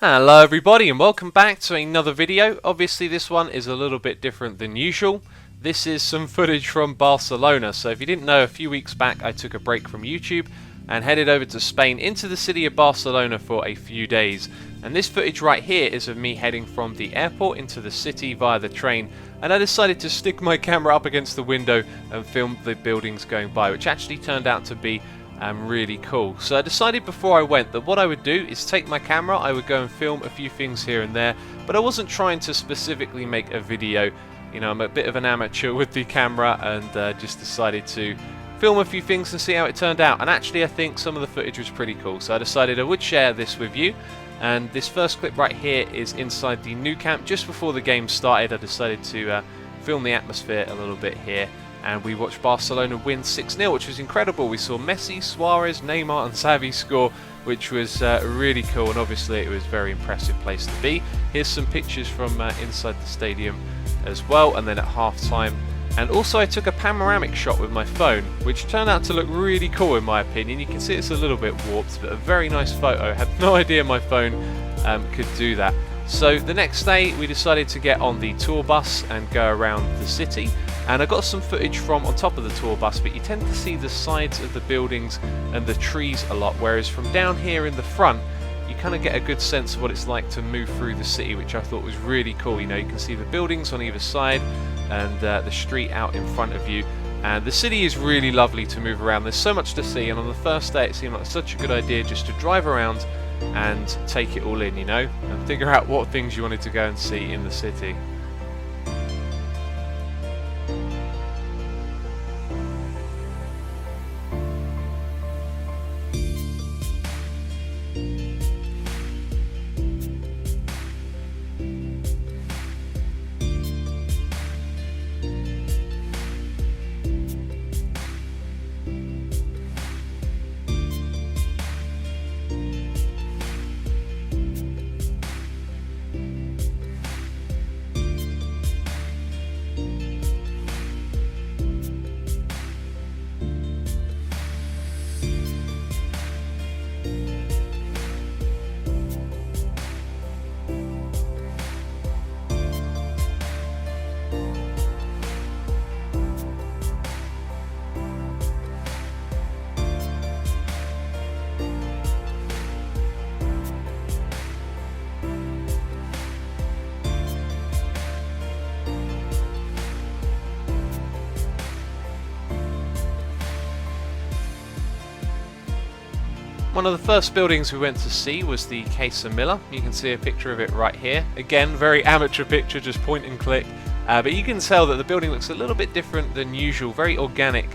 Hello everybody and welcome back to another video. Obviously this one is a little bit different than usual. This is some footage from Barcelona. So if you didn't know, a few weeks back I took a break from YouTube and headed over to Spain into the city of Barcelona for a few days. And this footage right here is of me heading from the airport into the city via the train. And I decided to stick my camera up against the window and film the buildings going by, which actually turned out to be really cool. So I decided before I went that what I would do is take my camera, I would go and film a few things here and there, but I wasn't trying to specifically make a video. You know, I'm a bit of an amateur with the camera and just decided to film a few things and see how it turned out. And actually I think some of the footage was pretty cool, so I decided I would share this with you. And this first clip right here is inside the Nou Camp just before the game started. I decided to film the atmosphere a little bit here. And we watched Barcelona win 6-0, which was incredible. We saw Messi, Suarez, Neymar and Xavi score, which was really cool, and obviously it was a very impressive place to be. Here's some pictures from inside the stadium as well, and then at half-time. And also I took a panoramic shot with my phone, which turned out to look really cool in my opinion. You can see it's a little bit warped, but a very nice photo. I had no idea my phone could do that. So the next day we decided to get on the tour bus and go around the city. And I got some footage from on top of the tour bus, but you tend to see the sides of the buildings and the trees a lot, whereas from down here in the front you kind of get a good sense of what it's like to move through the city, which I thought was really cool. You know, you can see the buildings on either side and the street out in front of you. And the city is really lovely to move around. There's so much to see, and on the first day it seemed like such a good idea just to drive around and take it all in, you know, and figure out what things you wanted to go and see in the city. One of the first buildings we went to see was the Cathedral. You can see a picture of it right here. Again, very amateur picture, just point and click. But you can tell that the building looks a little bit different than usual, very organic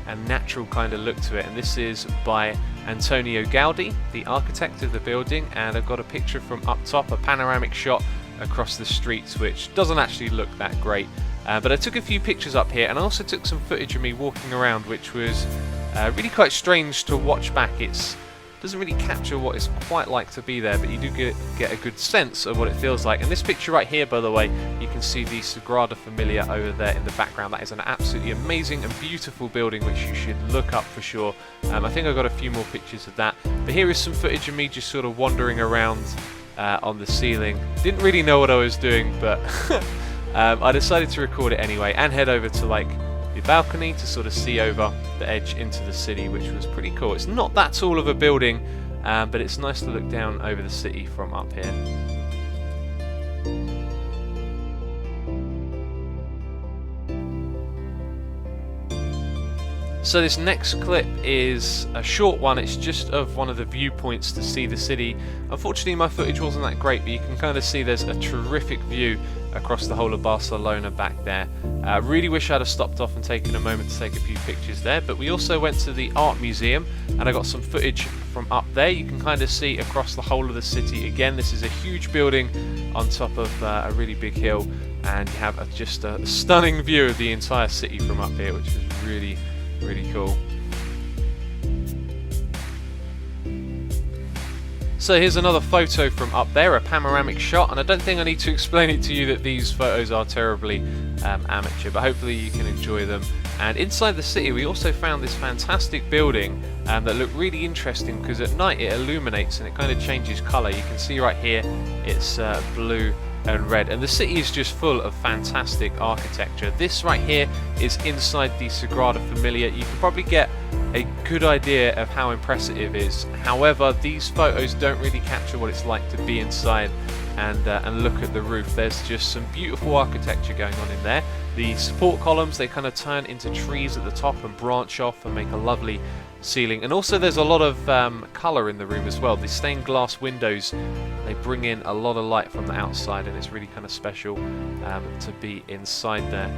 and natural kind of look to it. And this is by Antonio Gaudi, the architect of the building. And I've got a picture from up top, a panoramic shot across the streets, which doesn't actually look that great. But I took a few pictures up here, and I also took some footage of me walking around, which was really quite strange to watch back. It doesn't really capture what it's quite like to be there, but you do get a good sense of what it feels like. And this picture right here, by the way, you can see the Sagrada Familia over there in the background. That is an absolutely amazing and beautiful building, which you should look up for sure. I think I got a few more pictures of that, but here is some footage of me just sort of wandering around on the ceiling. Didn't really know what I was doing, but I decided to record it anyway and head over to like the balcony to sort of see over the edge into the city, which was pretty cool. It's not that tall of a building, but it's nice to look down over the city from up here. So this next clip is a short one. It's just of one of the viewpoints to see the city. Unfortunately my footage wasn't that great, but you can kind of see there's a terrific view across the whole of Barcelona back there. Really wish I'd have stopped off and taken a moment to take a few pictures there, but we also went to the art museum and I got some footage from up there. You can kind of see across the whole of the city. Again, this is a huge building on top of a really big hill, and you have just a stunning view of the entire city from up here, which is really cool. So here's another photo from up there, a panoramic shot, and I don't think I need to explain it to you that these photos are terribly amateur, but hopefully you can enjoy them And inside the city we also found this fantastic building that looked really interesting because at night it illuminates and it kind of changes colour. You can see right here it's blue and red, and the city is just full of fantastic architecture. This right here is inside the Sagrada Familia. You can probably get a good idea of how impressive it is. However, these photos don't really capture what it's like to be inside and look at the roof. There's just some beautiful architecture going on in there. The support columns, they kind of turn into trees at the top and branch off and make a lovely ceiling. And also there's a lot of colour in the room as well. The stained glass windows, they bring in a lot of light from the outside, and it's really kind of special to be inside there.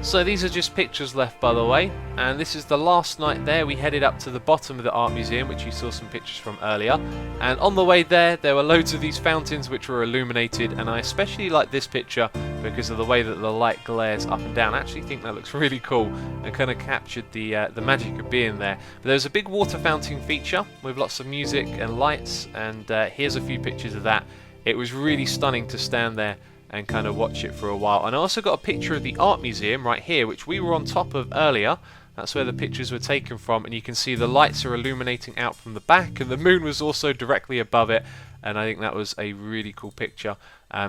So these are just pictures left, by the way, and this is the last night there. We headed up to the bottom of the art museum, which you saw some pictures from earlier, and on the way there were loads of these fountains which were illuminated, and I especially like this picture because of the way that the light glares up and down. I actually think that looks really cool and kind of captured the magic of being there. But there's a big water fountain feature with lots of music and lights, and here's a few pictures of that. It was really stunning to stand there and kind of watch it for a while. And I also got a picture of the art museum right here, which we were on top of earlier. That's where the pictures were taken from, and you can see the lights are illuminating out from the back, and the moon was also directly above it, and I think that was a really cool picture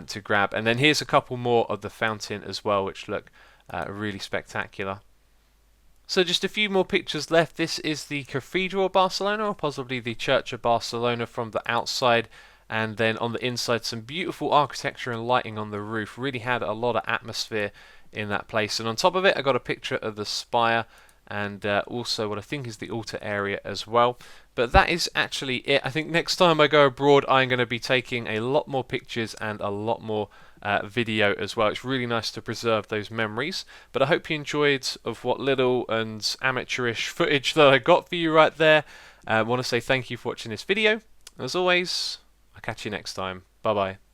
to grab. And then here's a couple more of the fountain as well, which look really spectacular. So just a few more pictures left. This is the Cathedral Barcelona, or possibly the Church of Barcelona from the outside. And then on the inside, some beautiful architecture and lighting on the roof. Really had a lot of atmosphere in that place. And on top of it, I got a picture of the spire and also what I think is the altar area as well. But that is actually it. I think next time I go abroad, I'm going to be taking a lot more pictures and a lot more video as well. It's really nice to preserve those memories. But I hope you enjoyed of what little and amateurish footage that I got for you right there. I want to say thank you for watching this video. As always, I'll catch you next time. Bye bye.